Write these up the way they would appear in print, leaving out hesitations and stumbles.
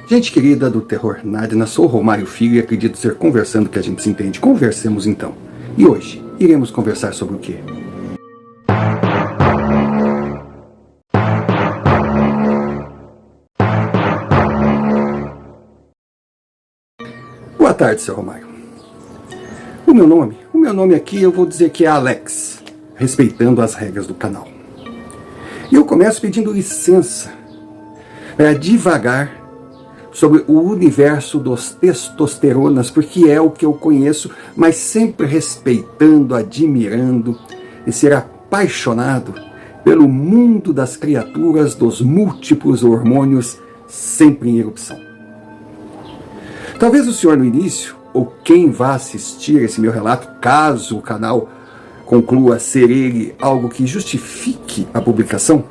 Gente querida do Terror Narnia, sou Romário Filho e acredito ser conversando que a gente se entende. Conversemos então. E hoje, iremos conversar sobre o quê? Boa tarde, seu Romário. O meu nome aqui eu vou dizer que é Alex, respeitando as regras do canal. E eu começo pedindo licença para divagar sobre o universo dos testosteronas, porque é o que eu conheço, mas sempre respeitando, admirando e ser apaixonado pelo mundo das criaturas dos múltiplos hormônios sempre em erupção. Talvez o senhor no início, ou quem vá assistir esse meu relato, caso o canal conclua ser ele algo que justifique a publicação,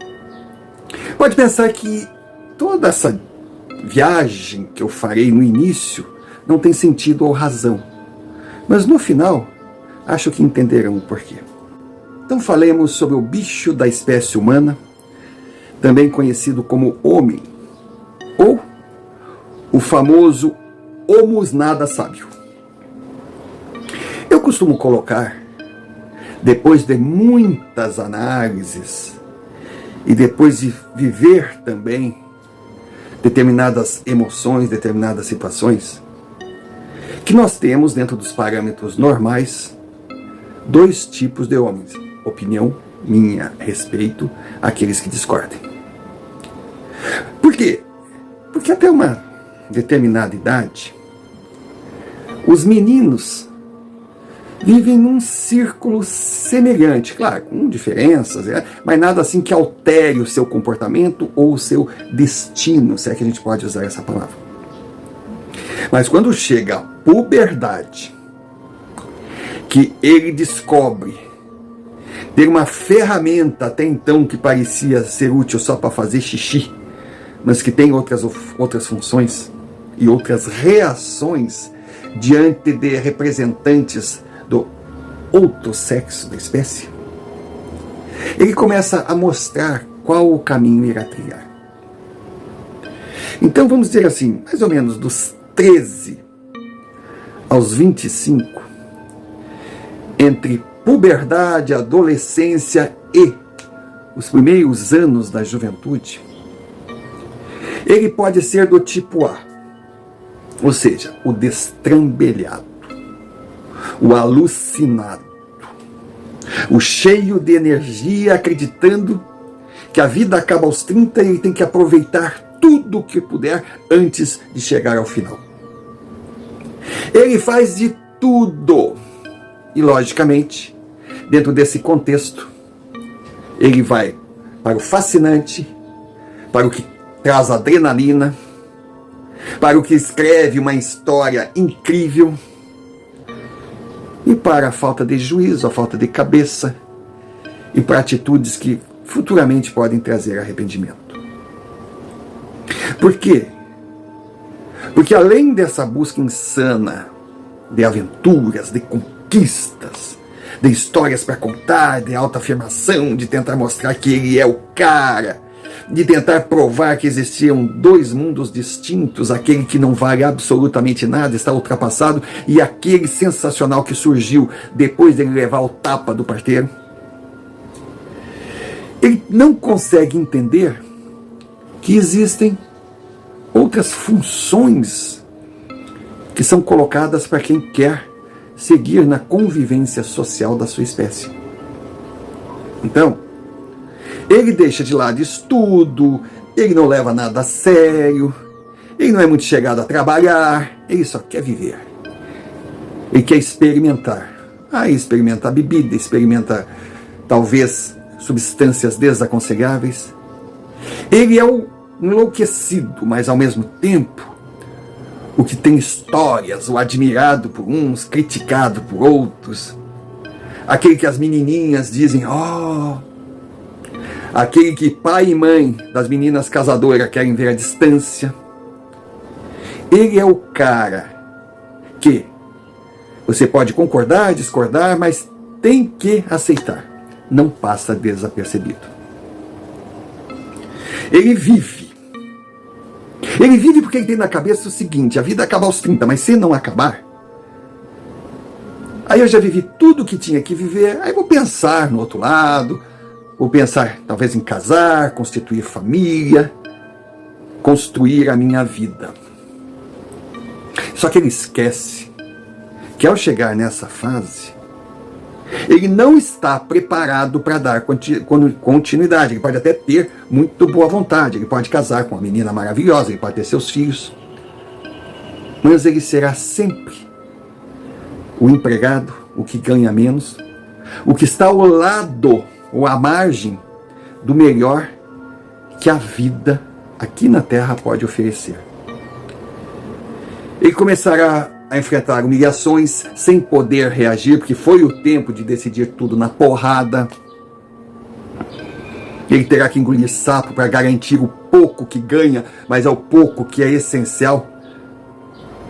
pode pensar que toda essa viagem que eu farei no início não tem sentido ou razão. Mas no final, acho que entenderão o porquê. Então falemos sobre o bicho da espécie humana, também conhecido como homem, ou o famoso Homus Nada Sábio. Eu costumo colocar, depois de muitas análises, e depois de viver também determinadas emoções, determinadas situações, que nós temos, dentro dos parâmetros normais, dois tipos de homens. Opinião minha, respeito àqueles que discordem. Por quê? Porque até uma determinada idade, os meninos vivem num círculo semelhante, claro, com diferenças, mas nada assim que altere o seu comportamento ou o seu destino, se é que a gente pode usar essa palavra. Mas quando chega a puberdade, que ele descobre ter uma ferramenta até então que parecia ser útil só para fazer xixi, mas que tem outras funções e outras reações diante de representantes do outro sexo da espécie, ele começa a mostrar qual o caminho irá trilhar. Então vamos dizer assim, mais ou menos dos 13 aos 25, entre puberdade, adolescência e os primeiros anos da juventude, ele pode ser do tipo A, ou seja, o destrambelhado, o alucinado, o cheio de energia, acreditando que a vida acaba aos 30 e ele tem que aproveitar tudo o que puder antes de chegar ao final. Ele faz de tudo e, logicamente, dentro desse contexto, ele vai para o fascinante, para o que traz adrenalina, para o que escreve uma história incrível, e para a falta de juízo, a falta de cabeça, e para atitudes que futuramente podem trazer arrependimento. Por quê? Porque além dessa busca insana de aventuras, de conquistas, de histórias para contar, de autoafirmação, de tentar mostrar que ele é o cara, de tentar provar que existiam dois mundos distintos, aquele que não vale absolutamente nada, está ultrapassado, e aquele sensacional que surgiu depois dele levar o tapa do parteiro. Ele não consegue entender que existem outras funções que são colocadas para quem quer seguir na convivência social da sua espécie. Então, ele deixa de lado estudo, ele não leva nada a sério, ele não é muito chegado a trabalhar, ele só quer viver. Ele quer experimentar. Experimenta a bebida, experimenta talvez substâncias desaconselháveis. Ele é o enlouquecido, mas ao mesmo tempo o que tem histórias, o admirado por uns, criticado por outros. Aquele que as menininhas dizem, aquele que pai e mãe das meninas casadoras querem ver à distância. Ele é o cara que você pode concordar, discordar, mas tem que aceitar. Não passa desapercebido. Ele vive Ele vive porque ele tem na cabeça o seguinte: a vida acaba aos 30, mas se não acabar, aí eu já vivi tudo que tinha que viver, aí vou pensar no outro lado, vou pensar talvez em casar, constituir família, construir a minha vida. Só que ele esquece que ao chegar nessa fase, ele não está preparado para dar continuidade. Ele pode até ter muito boa vontade, ele pode casar com uma menina maravilhosa, ele pode ter seus filhos, mas ele será sempre o empregado, o que ganha menos, o que está ao lado ou à margem do melhor que a vida aqui na Terra pode oferecer. Ele começará a enfrentar humilhações sem poder reagir, porque foi o tempo de decidir tudo na porrada. Ele terá que engolir sapo para garantir o pouco que ganha, mas é o pouco que é essencial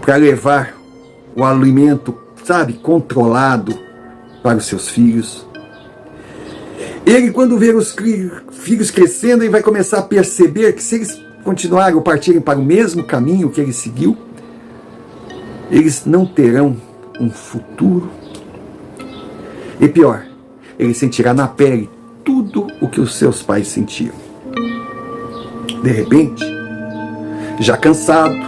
para levar o alimento, controlado para os seus filhos. Ele, quando ver os filhos crescendo, ele vai começar a perceber que se eles continuarem ou partirem para o mesmo caminho que ele seguiu, eles não terão um futuro. E pior, ele sentirá na pele tudo o que os seus pais sentiam. De repente, já cansado,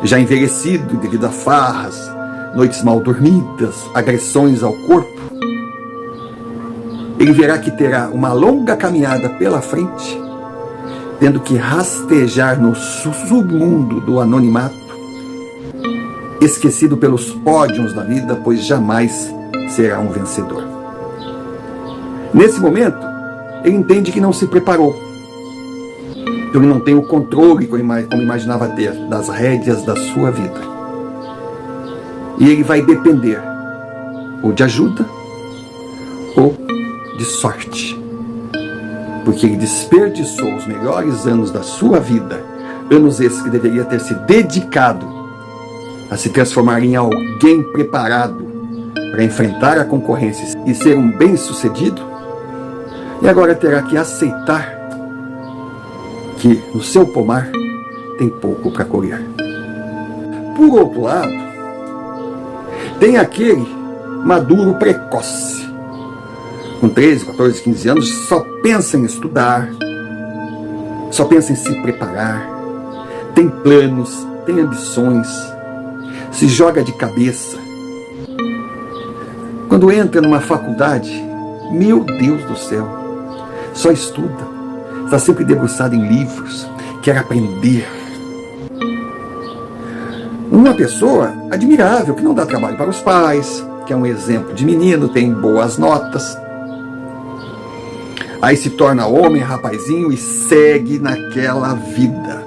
já envelhecido devido a farras, noites mal dormidas, agressões ao corpo, ele verá que terá uma longa caminhada pela frente, tendo que rastejar no submundo do anonimato, esquecido pelos pódios da vida, pois jamais será um vencedor. Nesse momento, ele entende que não se preparou. Ele não tem o controle como imaginava ter das rédeas da sua vida. E ele vai depender ou de ajuda ou de sorte. Porque ele desperdiçou os melhores anos da sua vida, anos esses que deveria ter se dedicado a se transformar em alguém preparado para enfrentar a concorrência e ser um bem-sucedido, e agora terá que aceitar que no seu pomar tem pouco para colher. Por outro lado, tem aquele maduro precoce, com 13, 14, 15 anos, só pensa em estudar, só pensa em se preparar, tem planos, tem ambições, se joga de cabeça. Quando entra numa faculdade, meu Deus do céu, só estuda, está sempre debruçado em livros, quer aprender. Uma pessoa admirável, que não dá trabalho para os pais, que é um exemplo de menino, tem boas notas. Aí se torna homem, rapazinho, e segue naquela vida.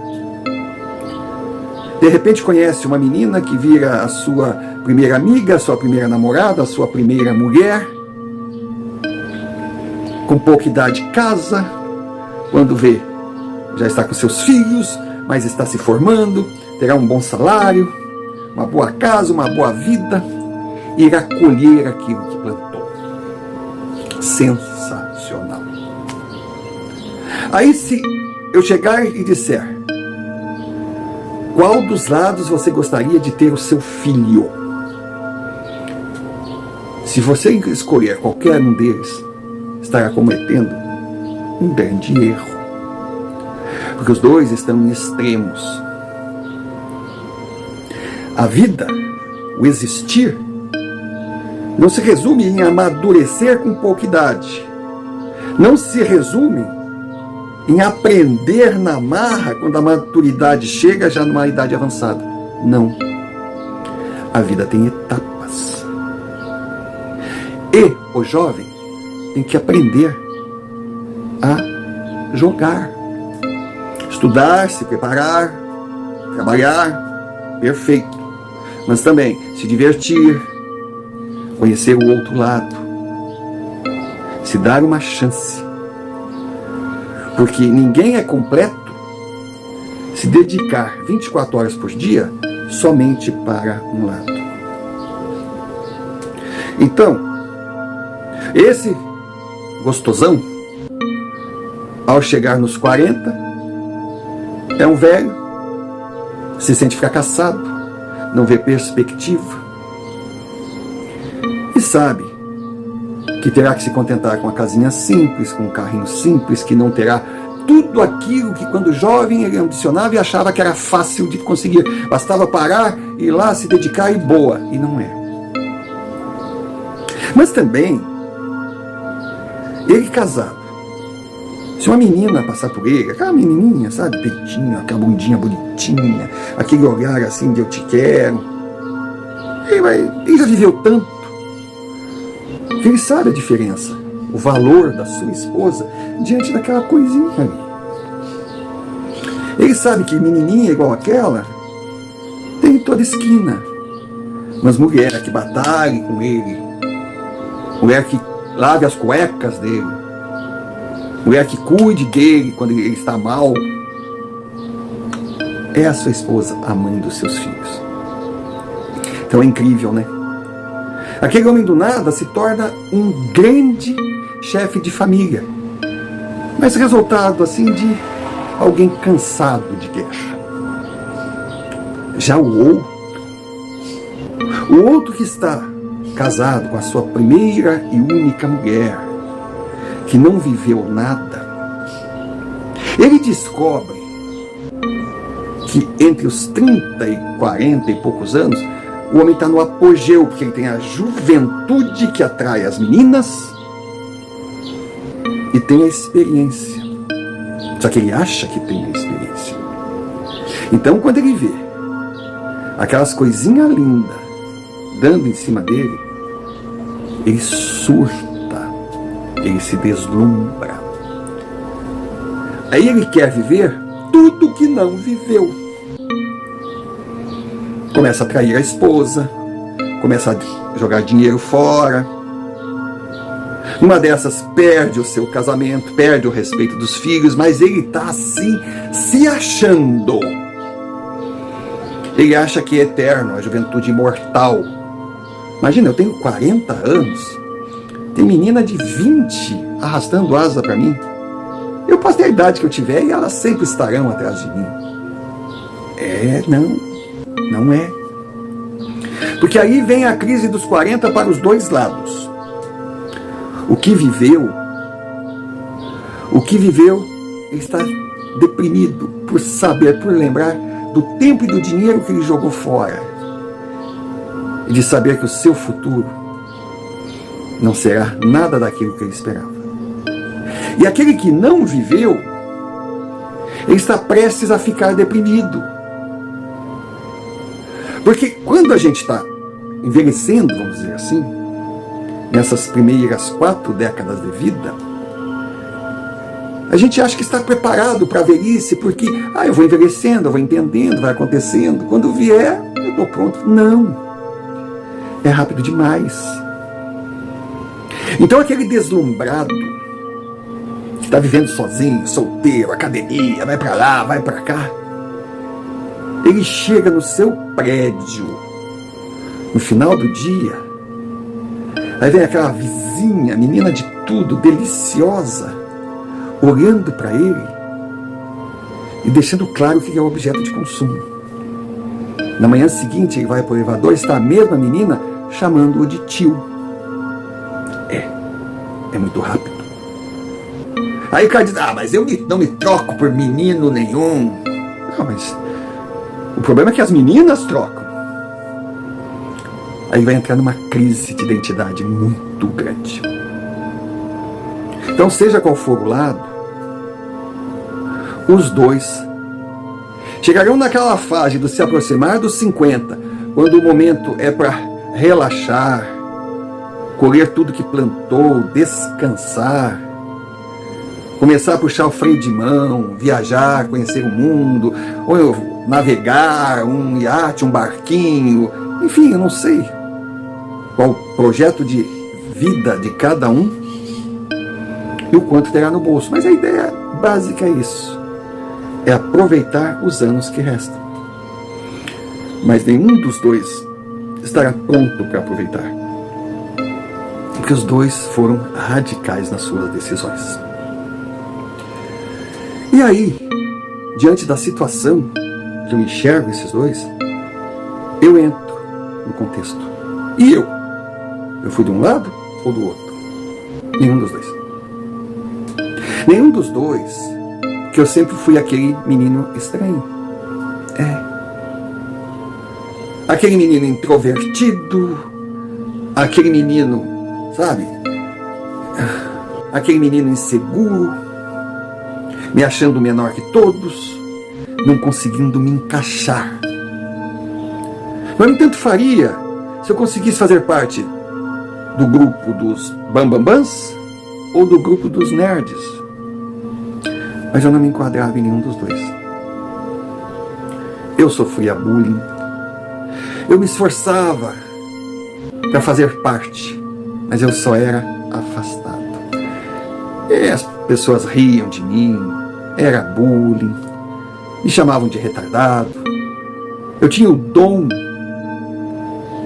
De repente conhece uma menina que vira a sua primeira amiga, a sua primeira namorada, a sua primeira mulher. Com pouca idade casa, quando vê, já está com seus filhos, mas está se formando, terá um bom salário, uma boa casa, uma boa vida, e irá colher aquilo que plantou. Sensacional. Aí se eu chegar e disser, qual dos lados você gostaria de ter o seu filho? Se você escolher qualquer um deles, estará cometendo um grande erro. Porque os dois estão em extremos. A vida, o existir, não se resume em amadurecer com pouca idade. Não se resume em aprender na marra quando a maturidade chega já numa idade avançada. Não. A vida tem etapas. E o jovem tem que aprender a jogar, estudar, se preparar, trabalhar, perfeito. Mas também se divertir, conhecer o outro lado, se dar uma chance. Porque ninguém é completo se dedicar 24 horas por dia somente para um lado. Então, esse gostosão, ao chegar nos 40, é um velho se sente fracassado, não vê perspectiva e sabe que terá que se contentar com uma casinha simples, com um carrinho simples, que não terá tudo aquilo que quando jovem ele ambicionava e achava que era fácil de conseguir. Bastava parar, ir lá, se dedicar e boa. E não é. Mas também, ele casado, se uma menina passar por ele, aquela menininha, sabe, peitinho, aquela bundinha bonitinha, aquele olhar assim de eu te quero, ele já viveu tanto, que ele sabe a diferença, o valor da sua esposa diante daquela coisinha ali. Ele sabe que menininha igual aquela tem em toda esquina, mas mulher que batalhe com ele, mulher que lave as cuecas dele, mulher que cuide dele quando ele está mal, é a sua esposa, a mãe dos seus filhos. Então é incrível, né? Aquele homem do nada se torna um grande chefe de família, mas resultado assim de alguém cansado de guerra. Já o outro que está casado com a sua primeira e única mulher, que não viveu nada, ele descobre que entre os 30 e 40 e poucos anos, o homem está no apogeu, porque ele tem a juventude que atrai as meninas e tem a experiência. Só que ele acha que tem a experiência. Então, quando ele vê aquelas coisinhas lindas dando em cima dele, ele surta, ele se deslumbra. Aí ele quer viver tudo que não viveu. Começa a trair a esposa, começa a jogar dinheiro fora. Uma dessas perde o seu casamento, perde o respeito dos filhos, mas ele está assim, se achando. Ele acha que é eterno, a juventude imortal. Imagina, eu tenho 40 anos, tem menina de 20 arrastando asa para mim. Eu posso ter a idade que eu tiver e elas sempre estarão atrás de mim. Não é. Porque aí vem a crise dos 40 para os dois lados. O que viveu, ele está deprimido por saber, por lembrar do tempo e do dinheiro que ele jogou fora. E de saber que o seu futuro não será nada daquilo que ele esperava. E aquele que não viveu, ele está prestes a ficar deprimido. Porque quando a gente está envelhecendo, vamos dizer assim, nessas primeiras 4 décadas de vida, a gente acha que está preparado para a velhice, porque eu vou envelhecendo, eu vou entendendo, vai acontecendo, quando vier, eu estou pronto. Não, é rápido demais. Então aquele deslumbrado, que está vivendo sozinho, solteiro, academia, vai para lá, vai para cá, ele chega no seu prédio, no final do dia, aí vem aquela vizinha, menina de tudo, deliciosa, olhando para ele e deixando claro que é um objeto de consumo. Na manhã seguinte, ele vai para o elevador, está a mesma menina chamando-o de tio. É muito rápido. Aí o cara diz, mas eu não me troco por menino nenhum. Não, mas o problema é que as meninas trocam. Aí vai entrar numa crise de identidade muito grande. Então, seja qual for o lado, os dois chegarão naquela fase do se aproximar dos 50, quando o momento é para relaxar, colher tudo que plantou, descansar, começar a puxar o freio de mão, viajar, conhecer o mundo, ou navegar, um iate, um barquinho, enfim, eu não sei qual o projeto de vida de cada um e o quanto terá no bolso, mas a ideia básica é isso, é aproveitar os anos que restam. Mas nenhum dos dois estará pronto para aproveitar, porque os dois foram radicais nas suas decisões. E aí, diante da situação, que eu enxergo esses dois, eu entro no contexto. E eu? Eu fui de um lado ou do outro? Nenhum dos dois. Nenhum dos dois, que eu sempre fui aquele menino estranho. Aquele menino introvertido, aquele menino, sabe? Aquele menino inseguro, me achando menor que todos, não conseguindo me encaixar. Mas no tanto faria se eu conseguisse fazer parte do grupo dos bambambãs ou do grupo dos nerds. Mas eu não me enquadrava em nenhum dos dois. Eu sofria bullying. Eu me esforçava para fazer parte, mas eu só era afastado. E as pessoas riam de mim, era bullying, me chamavam de retardado. Eu tinha o dom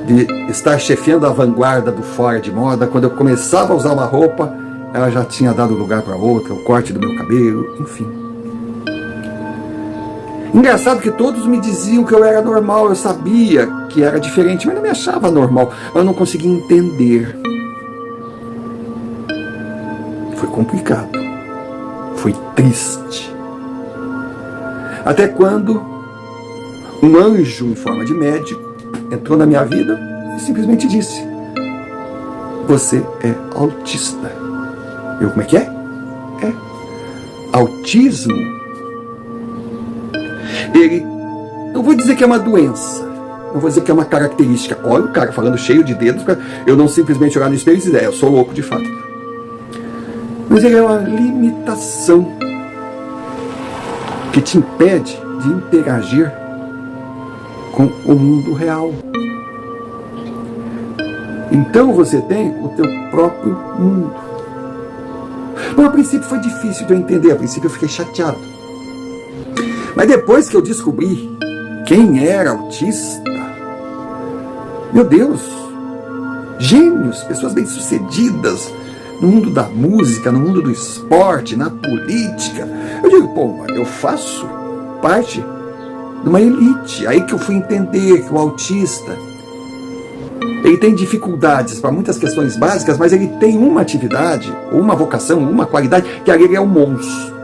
de estar chefiando a vanguarda do fora de moda. Quando eu começava a usar uma roupa, ela já tinha dado lugar para outra, o corte do meu cabelo, enfim. Engraçado que todos me diziam que eu era normal, eu sabia que era diferente, mas não me achava normal, eu não conseguia entender. Foi complicado, foi triste. Até quando um anjo em forma de médico entrou na minha vida e simplesmente disse: você é autista. Eu, como é que é? Autismo. Ele, não vou dizer que é uma doença, não vou dizer que é uma característica. Olha o cara falando cheio de dedos para eu não simplesmente olhar no espelho e dizer: eu sou louco de fato. Mas ele é uma limitação que te impede de interagir com o mundo real. Então você tem o teu próprio mundo. Bom, a princípio foi difícil de eu entender, a princípio eu fiquei chateado. Mas depois que eu descobri quem era autista, meu Deus, gênios, pessoas bem-sucedidas no mundo da música, no mundo do esporte, na política. Eu digo, pô, eu faço parte de uma elite. Aí que eu fui entender que o autista, ele tem dificuldades para muitas questões básicas, mas ele tem uma atividade, uma vocação, uma qualidade, que ali ele é um monstro.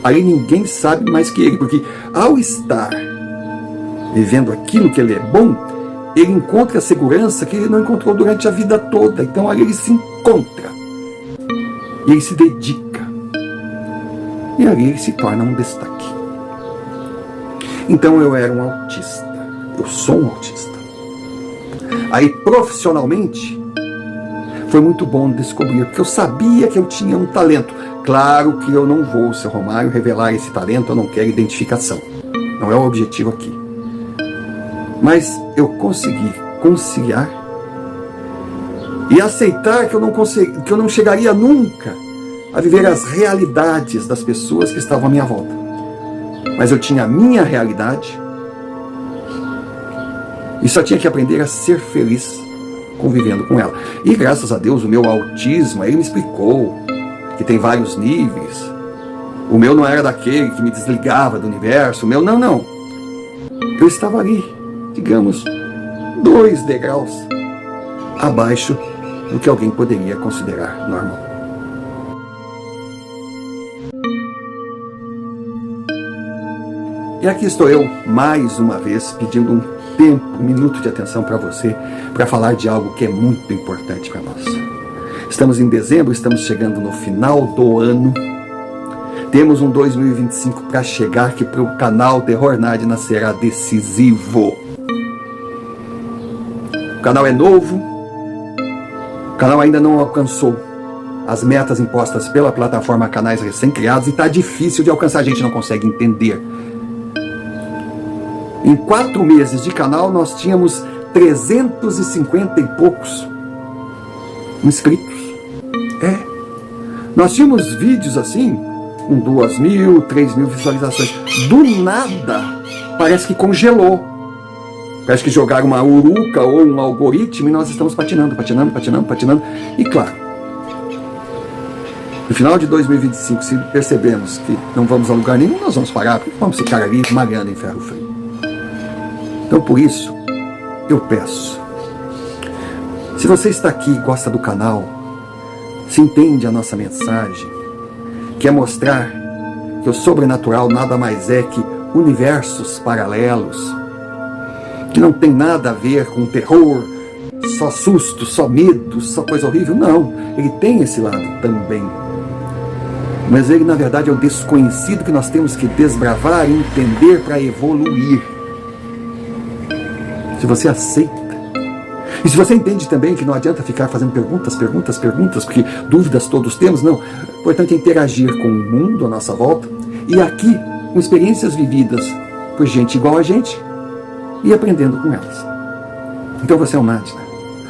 Aí ninguém sabe mais que ele, porque ao estar vivendo aquilo que ele é bom, ele encontra a segurança que ele não encontrou durante a vida toda. Então ali ele se encontra, e ele se dedica, e ali ele se torna um destaque. Então eu era um autista, eu sou um autista. Aí profissionalmente foi muito bom descobrir, porque eu sabia que eu tinha um talento. Claro que eu não vou, seu Romário, revelar esse talento, eu não quero identificação. Não é o objetivo aqui. Mas eu consegui conciliar e aceitar que eu não chegaria nunca a viver as realidades das pessoas que estavam à minha volta. Mas eu tinha a minha realidade e só tinha que aprender a ser feliz convivendo com ela. E graças a Deus, o meu autismo, ele me explicou que tem vários níveis. O meu não era daquele que me desligava do universo. O meu, não. Eu estava ali, digamos, 2 degraus abaixo do que alguém poderia considerar normal. E aqui estou eu, mais uma vez, pedindo um tempo, um minuto de atenção para você, para falar de algo que é muito importante para nós. Estamos em dezembro, estamos chegando no final do ano. Temos um 2025 para chegar, que para o canal Terror Nádina será decisivo. O canal é novo, o canal ainda não alcançou as metas impostas pela plataforma Canais Recém-Criados e está difícil de alcançar, a gente não consegue entender. Em 4 meses de canal nós tínhamos 350 e poucos inscritos. Nós tínhamos vídeos assim, com 2.000, 3.000 visualizações. Do nada, parece que congelou. Parece que jogaram uma uruca ou um algoritmo e nós estamos patinando. E claro, No final de 2025, se percebemos que não vamos a lugar nenhum, nós vamos parar, porque vamos ficar ali malhando em ferro frio. Então, por isso, eu peço, se você está aqui e gosta do canal, se entende a nossa mensagem, quer mostrar que o sobrenatural nada mais é que universos paralelos, que não tem nada a ver com terror, só susto, só medo, só coisa horrível. Não, ele tem esse lado também. Mas ele, na verdade, é o desconhecido que nós temos que desbravar e entender para evoluir. Se você aceita, e se você entende também que não adianta ficar fazendo perguntas, porque dúvidas todos temos, não. O importante é interagir com o mundo à nossa volta, e aqui, com experiências vividas por gente igual a gente, e aprendendo com elas. Então você é um Nadna,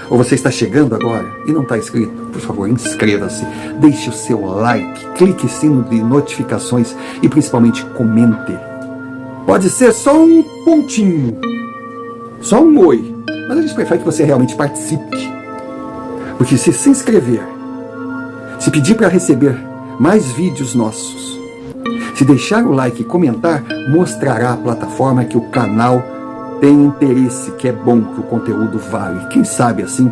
ou você está chegando agora e não está inscrito, por favor, inscreva-se, deixe o seu like, clique em sino de notificações e principalmente comente. Pode ser só um pontinho, só um oi, mas a gente prefere que você realmente participe. Porque se inscrever, se pedir para receber mais vídeos nossos, se deixar o like e comentar, mostrará à plataforma que o canal tem interesse, que é bom, que o conteúdo vale. Quem sabe assim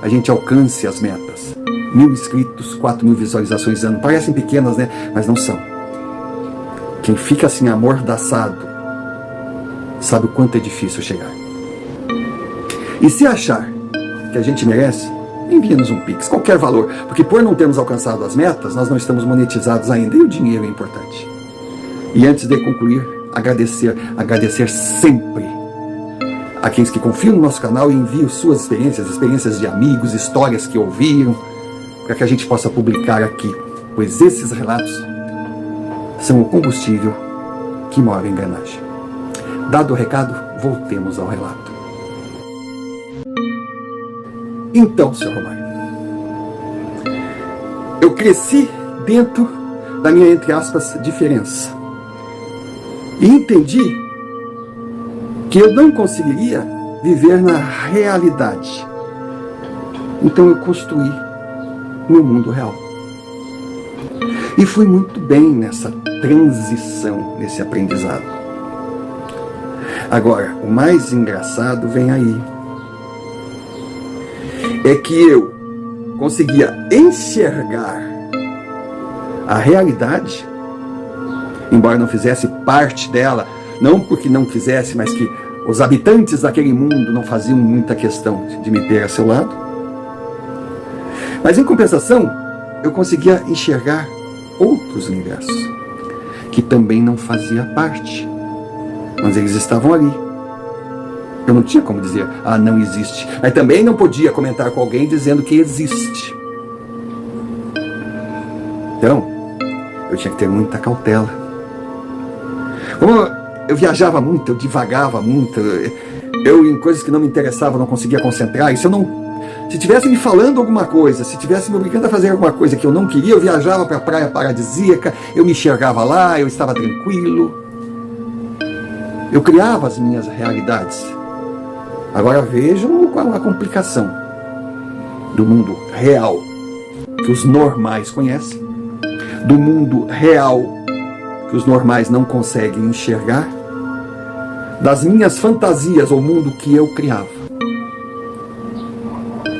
a gente alcance as metas. 1.000 inscritos, 4.000 visualizações ano. Parecem pequenas, né? Mas não são. Quem fica assim amordaçado sabe o quanto é difícil chegar. E se achar que a gente merece, envia-nos um Pix, qualquer valor. Porque por não termos alcançado as metas, nós não estamos monetizados ainda. E o dinheiro é importante. E antes de concluir, agradecer sempre aqueles que confiam no nosso canal e enviam suas experiências de amigos, histórias que ouviram, para que a gente possa publicar aqui, pois esses relatos são o combustível que move a engrenagem. Dado o recado, voltemos ao relato. Então, Sr. Romário, eu cresci dentro da minha, entre aspas, diferença. E entendi que eu não conseguiria viver na realidade. Então eu construí meu mundo real. E fui muito bem nessa transição, nesse aprendizado. Agora, o mais engraçado vem aí. É que eu conseguia enxergar a realidade, embora não fizesse parte dela, não porque não quisesse, mas que os habitantes daquele mundo não faziam muita questão de me ter a seu lado. Mas em compensação, eu conseguia enxergar outros universos, que também não faziam parte, mas eles estavam ali. Eu não tinha como dizer, não existe. Mas também não podia comentar com alguém dizendo que existe. Então, eu tinha que ter muita cautela. Como eu viajava muito, eu divagava muito, eu em coisas que não me interessavam não conseguia concentrar. Se tivesse me falando alguma coisa, se tivesse me obrigando a fazer alguma coisa que eu não queria, eu viajava para a praia paradisíaca, eu me enxergava lá, eu estava tranquilo. Eu criava as minhas realidades. Agora vejam qual a complicação do mundo real, que os normais conhecem, do mundo real, que os normais não conseguem enxergar, das minhas fantasias, o mundo que eu criava.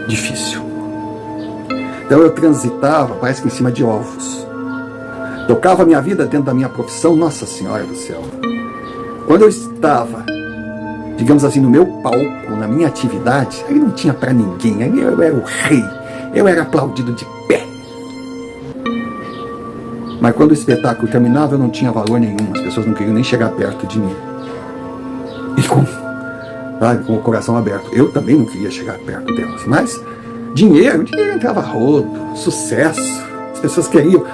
Difícil. Então eu transitava, parece que em cima de ovos. Tocava a minha vida dentro da minha profissão, Nossa Senhora do Céu. Quando eu estava, digamos assim, no meu palco, na minha atividade, aí não tinha para ninguém, aí eu era o rei, eu era aplaudido de pé. Mas quando o espetáculo terminava, eu não tinha valor nenhum, as pessoas não queriam nem chegar perto de mim. E com o coração aberto, eu também não queria chegar perto delas, mas dinheiro entrava rodo, sucesso, as pessoas queriam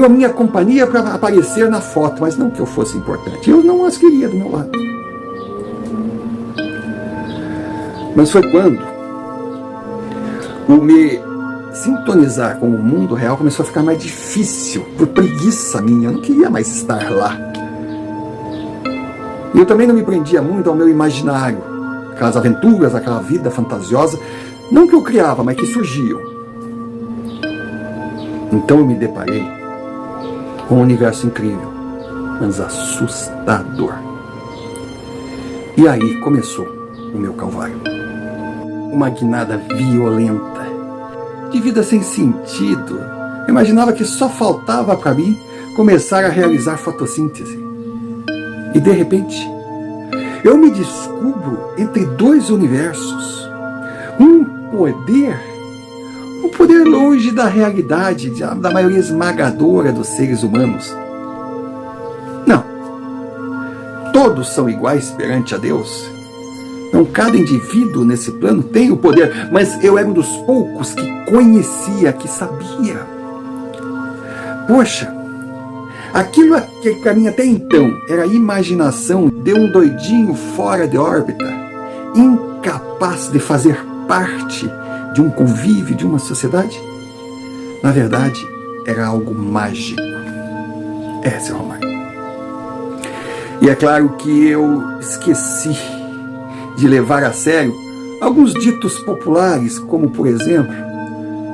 a minha companhia para aparecer na foto, mas não que eu fosse importante, eu não as queria do meu lado. Mas foi quando o me sintonizar com o mundo real começou a ficar mais difícil, por preguiça minha, eu não queria mais estar lá. E eu também não me prendia muito ao meu imaginário, aquelas aventuras, aquela vida fantasiosa, não que eu criava, mas que surgiam. Então eu me deparei com um universo incrível, mas assustador. E aí começou o meu calvário. Uma guinada violenta, de vida sem sentido. Eu imaginava que só faltava para mim começar a realizar fotossíntese. E de repente, eu me descubro entre dois universos. Um poder longe da realidade, da maioria esmagadora dos seres humanos. Não. Todos são iguais perante a Deus. Não, cada indivíduo nesse plano tem o poder, mas eu era um dos poucos que conhecia, que sabia. Poxa, aquilo que para mim até então era imaginação de um doidinho fora de órbita, incapaz de fazer parte de um convívio, de uma sociedade, na verdade, era algo mágico. Seu Romário. E é claro que eu esqueci de levar a sério alguns ditos populares, como, por exemplo,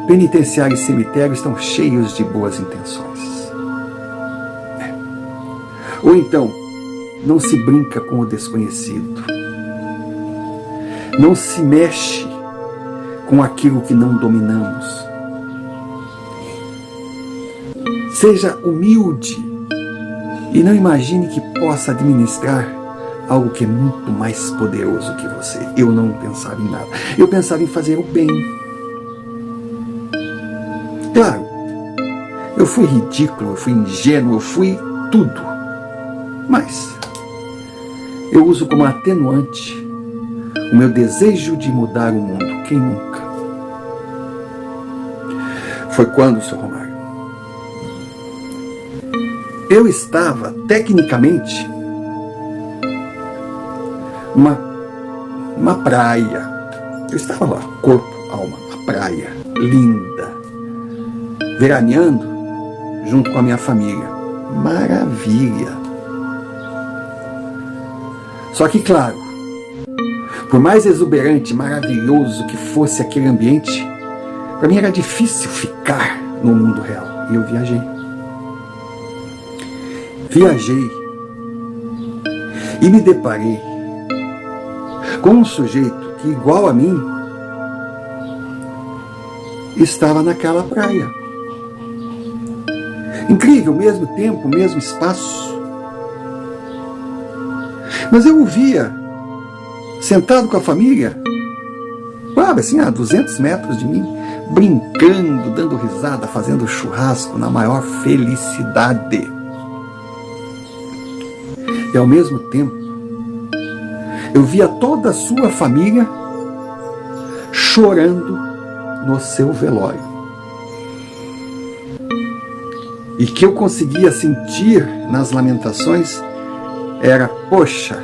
penitenciário e cemitério estão cheios de boas intenções. Ou então, não se brinca com o desconhecido. Não se mexe com aquilo que não dominamos. Seja humilde e não imagine que possa administrar algo que é muito mais poderoso que você. Eu não pensava em nada. Eu pensava em fazer o bem. Claro, eu fui ridículo, eu fui ingênuo, eu fui tudo. Mas eu uso como atenuante o meu desejo de mudar o mundo. Quem nunca? Foi quando, Sr. Romário, eu estava, tecnicamente, uma praia. Eu estava lá, corpo, alma, uma praia linda, veraneando junto com a minha família. Maravilha! Só que, claro, por mais exuberante, maravilhoso que fosse aquele ambiente, para mim era difícil ficar no mundo real. E eu viajei. E me deparei com um sujeito que, igual a mim, estava naquela praia. Incrível, mesmo tempo, mesmo espaço. Mas eu o via sentado com a família, assim, a 200 metros de mim, brincando, dando risada, fazendo churrasco na maior felicidade. E ao mesmo tempo, eu via toda a sua família chorando no seu velório. E que eu conseguia sentir nas lamentações era, poxa,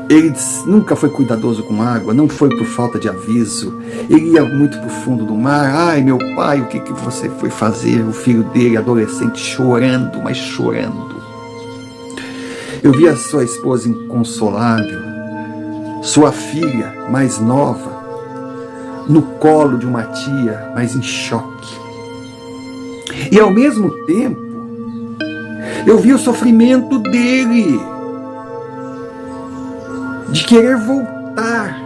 ele nunca foi cuidadoso com água, não foi por falta de aviso, ele ia muito para o fundo do mar. Ai, meu pai, o que você foi fazer? O filho dele, adolescente, chorando, mas chorando. Eu vi a sua esposa inconsolável, sua filha mais nova, no colo de uma tia, mas em choque. E ao mesmo tempo, eu vi o sofrimento dele, de querer voltar,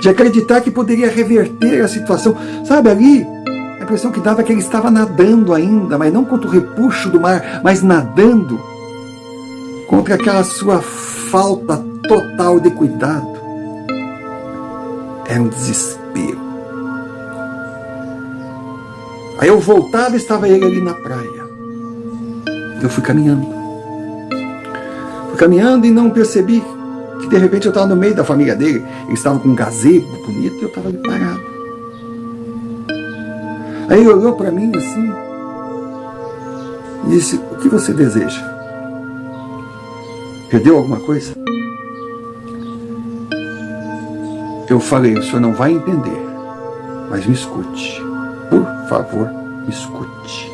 de acreditar que poderia reverter a situação. Sabe, ali, a impressão que dava é que ele estava nadando ainda, mas não contra o repuxo do mar, mas nadando contra aquela sua falta total de cuidado. Era um desespero. Aí eu voltava e estava ele ali na praia. Eu fui caminhando e não percebi que de repente eu estava no meio da família dele. Ele estava com um gazebo bonito e eu estava ali parado. Aí ele olhou para mim assim e disse: o que você deseja? Perdeu alguma coisa? Eu falei: o senhor não vai entender, mas me escute. Por favor, me escute.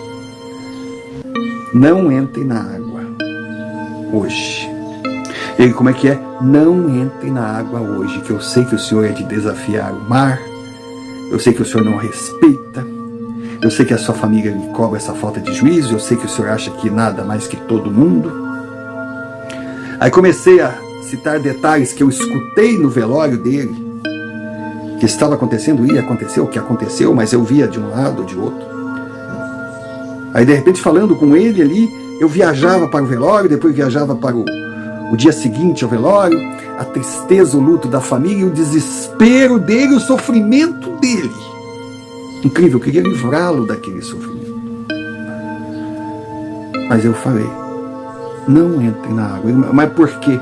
Não entre na água hoje. Ele: como é que é? Não entre na água hoje, que eu sei que o senhor é de desafiar o mar. eu sei que o senhor não respeita, eu sei que a sua família lhe cobra essa falta de juízo, eu sei que o senhor acha que nada mais que todo mundo. Aí comecei a citar detalhes que eu escutei no velório dele, que estava acontecendo e aconteceu, que aconteceu, mas eu via de um lado ou de outro. Aí de repente falando com ele ali, eu viajava para o velório, depois viajava para o dia seguinte ao velório, a tristeza, o luto da família, o desespero dele, o sofrimento dele. Incrível, eu queria livrá-lo daquele sofrimento. Mas eu falei, não entre na água. Mas por quê?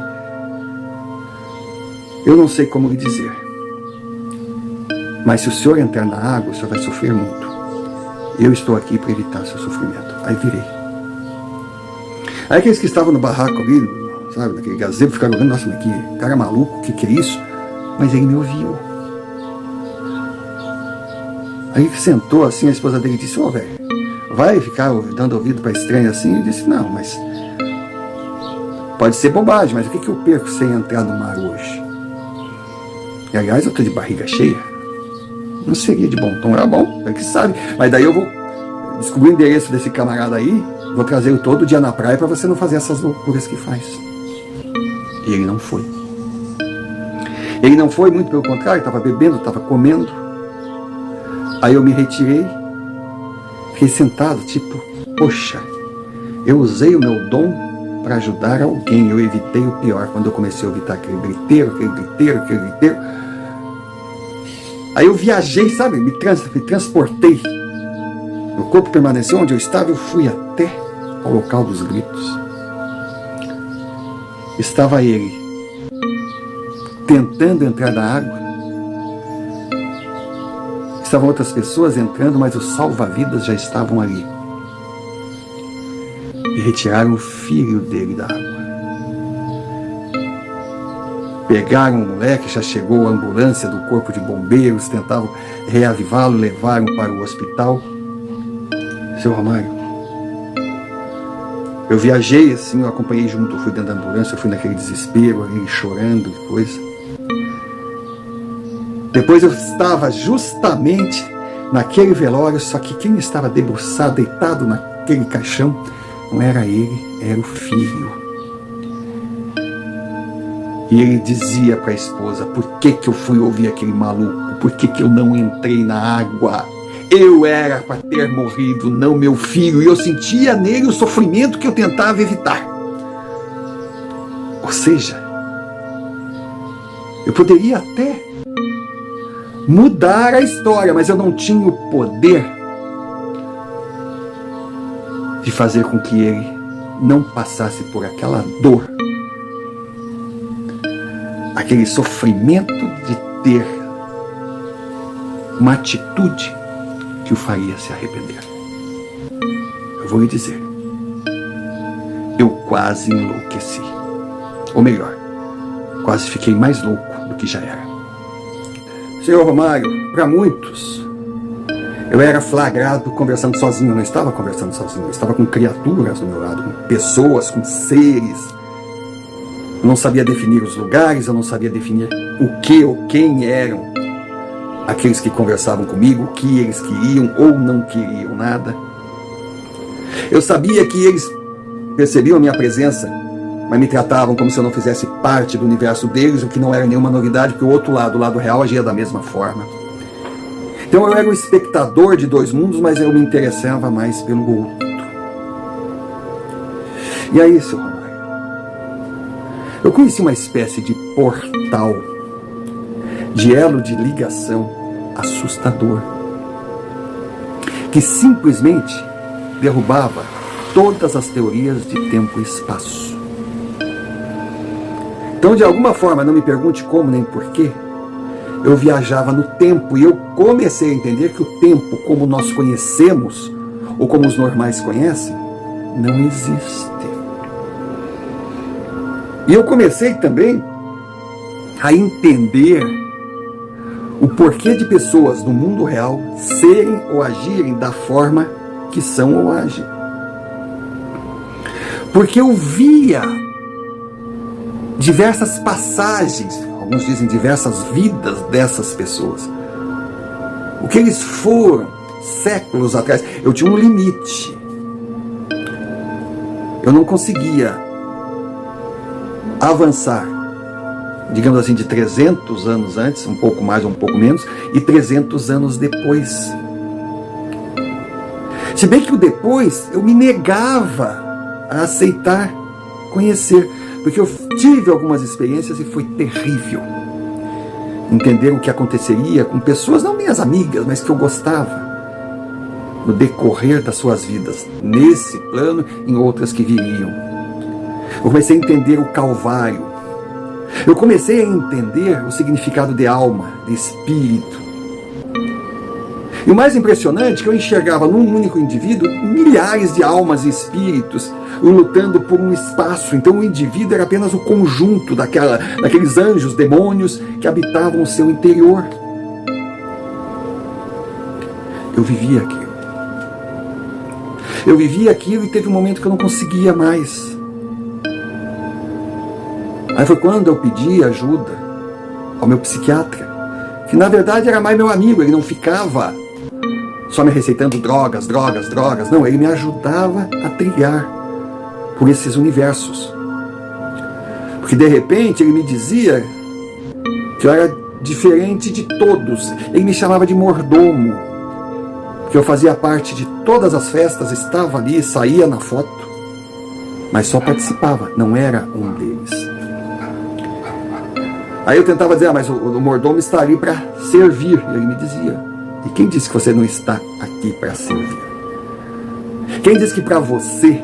Eu não sei como lhe dizer. Mas se o senhor entrar na água, o senhor vai sofrer muito. Eu estou aqui para evitar seu sofrimento. Aí virei. Aí aqueles que estavam no barraco ali, sabe, naquele gazebo, ficaram olhando, nossa, mas que cara maluco, que é isso? Mas ele me ouviu. Aí ele sentou assim, a esposa dele disse, ô velho, vai ficar dando ouvido para estranho assim? Ele disse, não, mas pode ser bobagem, mas o que eu perco sem entrar no mar hoje? E aliás, eu estou de barriga cheia. Não seria de bom tom, era bom, ele que sabe. Mas daí eu vou descobrir o endereço desse camarada aí, vou trazer-o todo dia na praia para você não fazer essas loucuras que faz. E ele não foi. Ele não foi, muito pelo contrário, estava bebendo, estava comendo. Aí eu me retirei, fiquei sentado, tipo, poxa, eu usei o meu dom para ajudar alguém, eu evitei o pior, quando eu comecei a evitar aquele griteiro. Aí eu viajei, sabe, me transportei. O corpo permaneceu onde eu estava, eu fui até ao local dos gritos. Estava ele tentando entrar na água. Estavam outras pessoas entrando, mas os salva-vidas já estavam ali. E retiraram o filho dele da água. Pegaram o moleque, já chegou a ambulância do corpo de bombeiros, tentavam reavivá-lo, levaram para o hospital. Seu Romário, eu viajei assim, eu acompanhei junto, eu fui dentro da ambulância, eu fui naquele desespero ali, chorando e coisa. Depois eu estava justamente naquele velório, só que quem estava debruçado, deitado naquele caixão, não era ele, era o filho. E ele dizia para a esposa, por que eu fui ouvir aquele maluco? Por que eu não entrei na água? Eu era para ter morrido, não meu filho. E eu sentia nele o sofrimento que eu tentava evitar. Ou seja, eu poderia até mudar a história, mas eu não tinha o poder de fazer com que ele não passasse por aquela dor, aquele sofrimento de ter uma atitude que o faria se arrepender. Eu vou lhe dizer, eu quase enlouqueci. Ou melhor, quase fiquei mais louco do que já era. Senhor Romário, para muitos, eu era flagrado conversando sozinho. Eu não estava conversando sozinho, eu estava com criaturas do meu lado, com pessoas, com seres. Eu não sabia definir os lugares, eu não sabia definir o que ou quem eram aqueles que conversavam comigo, o que eles queriam ou não queriam nada. Eu sabia que eles percebiam a minha presença, mas me tratavam como se eu não fizesse parte do universo deles, o que não era nenhuma novidade, porque o outro lado, o lado real, agia da mesma forma. Então eu era o espectador de dois mundos, mas eu me interessava mais pelo outro. E aí, seu Romário, eu conheci uma espécie de portal, de elo de ligação assustador, que simplesmente derrubava todas as teorias de tempo e espaço. Então, de alguma forma, não me pergunte como nem porquê, eu viajava no tempo e eu comecei a entender que o tempo, como nós conhecemos, ou como os normais conhecem, não existe. E eu comecei também a entender o porquê de pessoas no mundo real serem ou agirem da forma que são ou agem. Porque eu via diversas passagens, alguns dizem diversas vidas dessas pessoas. o que eles foram séculos atrás. Eu tinha um limite. Eu não conseguia avançar, digamos assim, de 300 anos antes, um pouco mais ou um pouco menos, e 300 anos depois. Se bem que o depois eu me negava a aceitar, conhecer, porque eu tive algumas experiências e foi terrível. Entender o que aconteceria com pessoas, não minhas amigas, mas que eu gostava, no decorrer das suas vidas, nesse plano e em outras que viriam. Eu comecei a entender o Calvário. Eu comecei a entender o significado de alma, de espírito. E o mais impressionante é que eu enxergava num único indivíduo milhares de almas e espíritos lutando por um espaço. Então o indivíduo era apenas o conjunto daqueles anjos, demônios que habitavam o seu interior. Eu vivia aquilo. Eu vivia aquilo e teve um momento que eu não conseguia mais. Aí foi quando eu pedi ajuda ao meu psiquiatra, que na verdade era mais meu amigo. Ele não ficava só me receitando drogas. Não, ele me ajudava a trilhar por esses universos. Porque de repente ele me dizia que eu era diferente de todos. Ele me chamava de mordomo, que eu fazia parte de todas as festas, estava ali, saía na foto, mas só participava, não era um deles. Aí eu tentava dizer, mas o mordomo está ali para servir. E ele me dizia, e quem disse que você não está aqui para servir? Quem disse que para você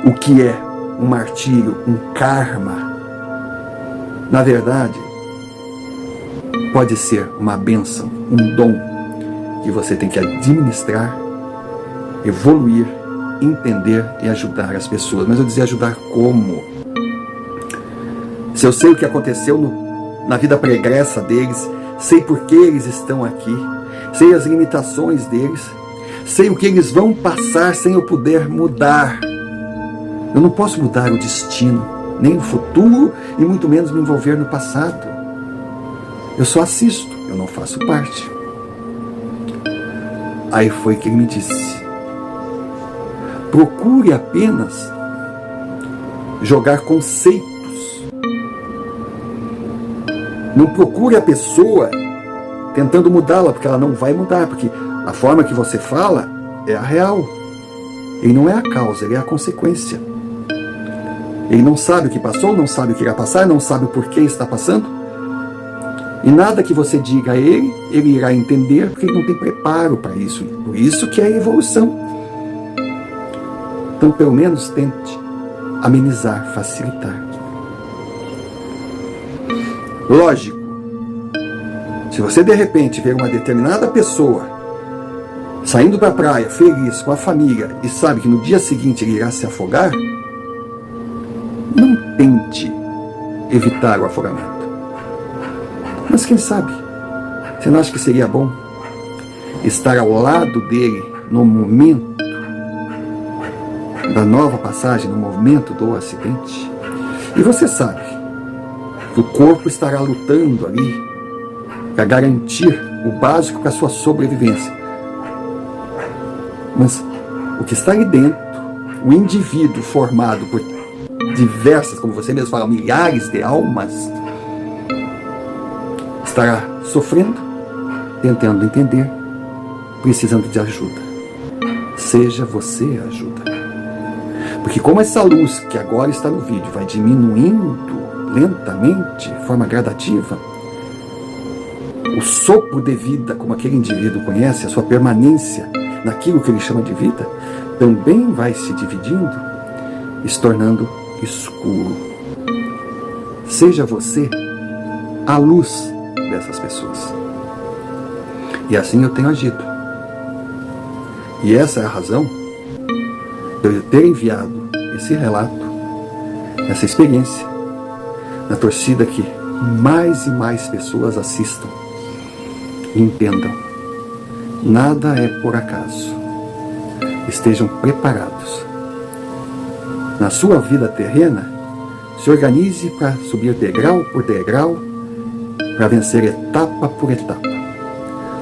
o que é um martírio, um karma, na verdade, pode ser uma bênção, um dom que você tem que administrar, evoluir, entender e ajudar as pessoas. Mas eu dizia ajudar como? Se eu sei o que aconteceu na vida pregressa deles, sei por que eles estão aqui, sei as limitações deles, sei o que eles vão passar sem eu poder mudar. Eu não posso mudar o destino, nem o futuro, e muito menos me envolver no passado. Eu só assisto, eu não faço parte. Aí foi que ele me disse, procure apenas jogar conceitos. Não procure a pessoa tentando mudá-la, porque ela não vai mudar, porque a forma que você fala é a real. Ele não é a causa, ele é a consequência. Ele não sabe o que passou, não sabe o que irá passar, não sabe o porquê está passando. E nada que você diga a ele, ele irá entender, porque ele não tem preparo para isso. Por isso que é a evolução. Então, pelo menos, tente amenizar, facilitar. Lógico, se você de repente ver uma determinada pessoa saindo para a praia, feliz, com a família, e sabe que no dia seguinte ele irá se afogar, não tente evitar o afogamento. Mas quem sabe, você não acha que seria bom estar ao lado dele no momento da nova passagem, no momento do acidente? E você sabe que o corpo estará lutando ali para garantir o básico para a sua sobrevivência. Mas o que está ali dentro, o indivíduo formado por diversas, como você mesmo fala, milhares de almas, estará sofrendo, tentando entender, precisando de ajuda. Seja você a ajuda. Porque como essa luz que agora está no vídeo vai diminuindo lentamente, de forma gradativa, o sopro de vida, como aquele indivíduo conhece, a sua permanência naquilo que ele chama de vida, também vai se dividindo e se tornando escuro. Seja você a luz dessas pessoas. E assim eu tenho agido. E essa é a razão de eu ter enviado esse relato, essa experiência, na torcida que mais e mais pessoas assistam e entendam. Nada é por acaso. Estejam preparados. Na sua vida terrena, se organize para subir degrau por degrau, para vencer etapa por etapa.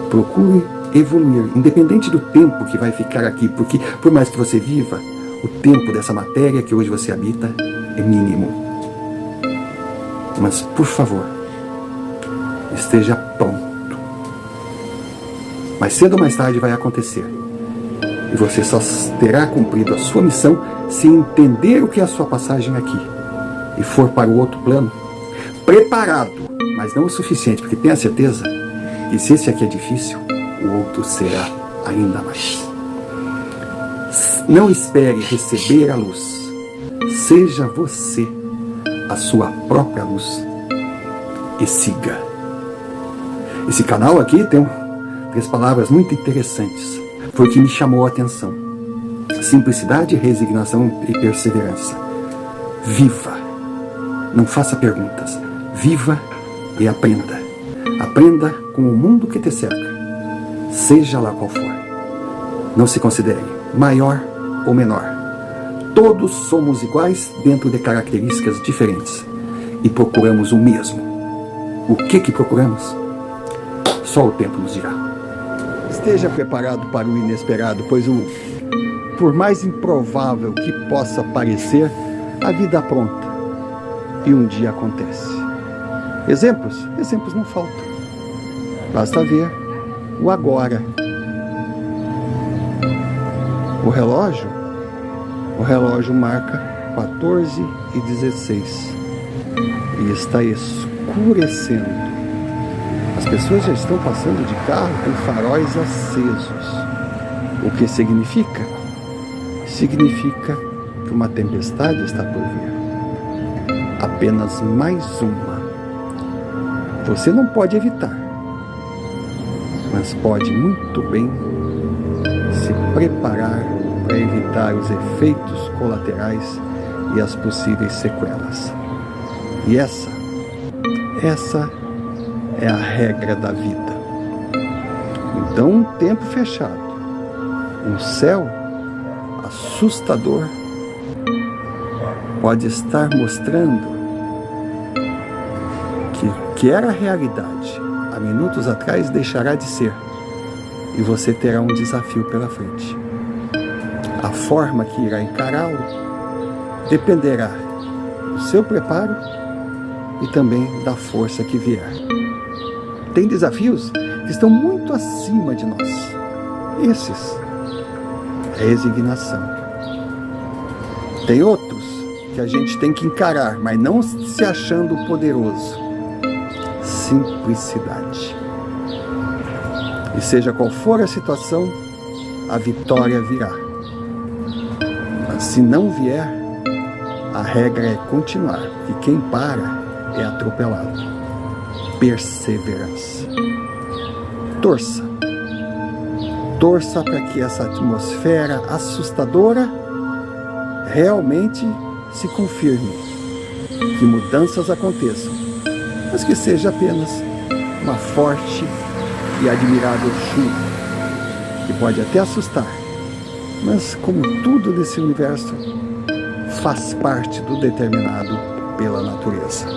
Procure evoluir, independente do tempo que vai ficar aqui, porque por mais que você viva, o tempo dessa matéria que hoje você habita é mínimo. Mas, por favor, esteja pronto. Mais cedo ou mais tarde vai acontecer. E você só terá cumprido a sua missão se entender o que é a sua passagem aqui e for para o outro plano, preparado, mas não o suficiente, porque tenha certeza que se esse aqui é difícil, o outro será ainda mais. Não espere receber a luz. Seja você a sua própria luz e siga. Esse canal aqui tem 3 palavras muito interessantes. Foi o que me chamou a atenção. Simplicidade, resignação e perseverança. Viva. Não faça perguntas. Viva e aprenda. Aprenda com o mundo que te cerca. Seja lá qual for. Não se considere maior ou menor. Todos somos iguais dentro de características diferentes. E procuramos o mesmo. O que procuramos? Só o tempo nos dirá. Esteja preparado para o inesperado, pois por mais improvável que possa parecer, a vida pronta. E um dia acontece. Exemplos não faltam. Basta ver o agora. O relógio marca 14h16 e está escurecendo. As pessoas já estão passando de carro com faróis acesos. O que significa? Significa que uma tempestade está por vir. Apenas mais uma. Você não pode evitar, mas pode muito bem se preparar para evitar os efeitos colaterais e as possíveis sequelas. E essa é a regra da vida. Então, um tempo fechado, um céu assustador, pode estar mostrando que o que era realidade há minutos atrás deixará de ser, e você terá um desafio pela frente. A forma que irá encará-lo dependerá do seu preparo e também da força que vier. Tem desafios que estão muito acima de nós. Esses é resignação. Tem outros que a gente tem que encarar, mas não se achando poderoso. Simplicidade. E seja qual for a situação, a vitória virá. Mas se não vier, a regra é continuar, e quem para é atropelado. Perseverança. Torça para que essa atmosfera assustadora realmente se confirme, que mudanças aconteçam, mas que seja apenas uma forte e admirável chuva, que pode até assustar, mas como tudo nesse universo, faz parte do determinado pela natureza.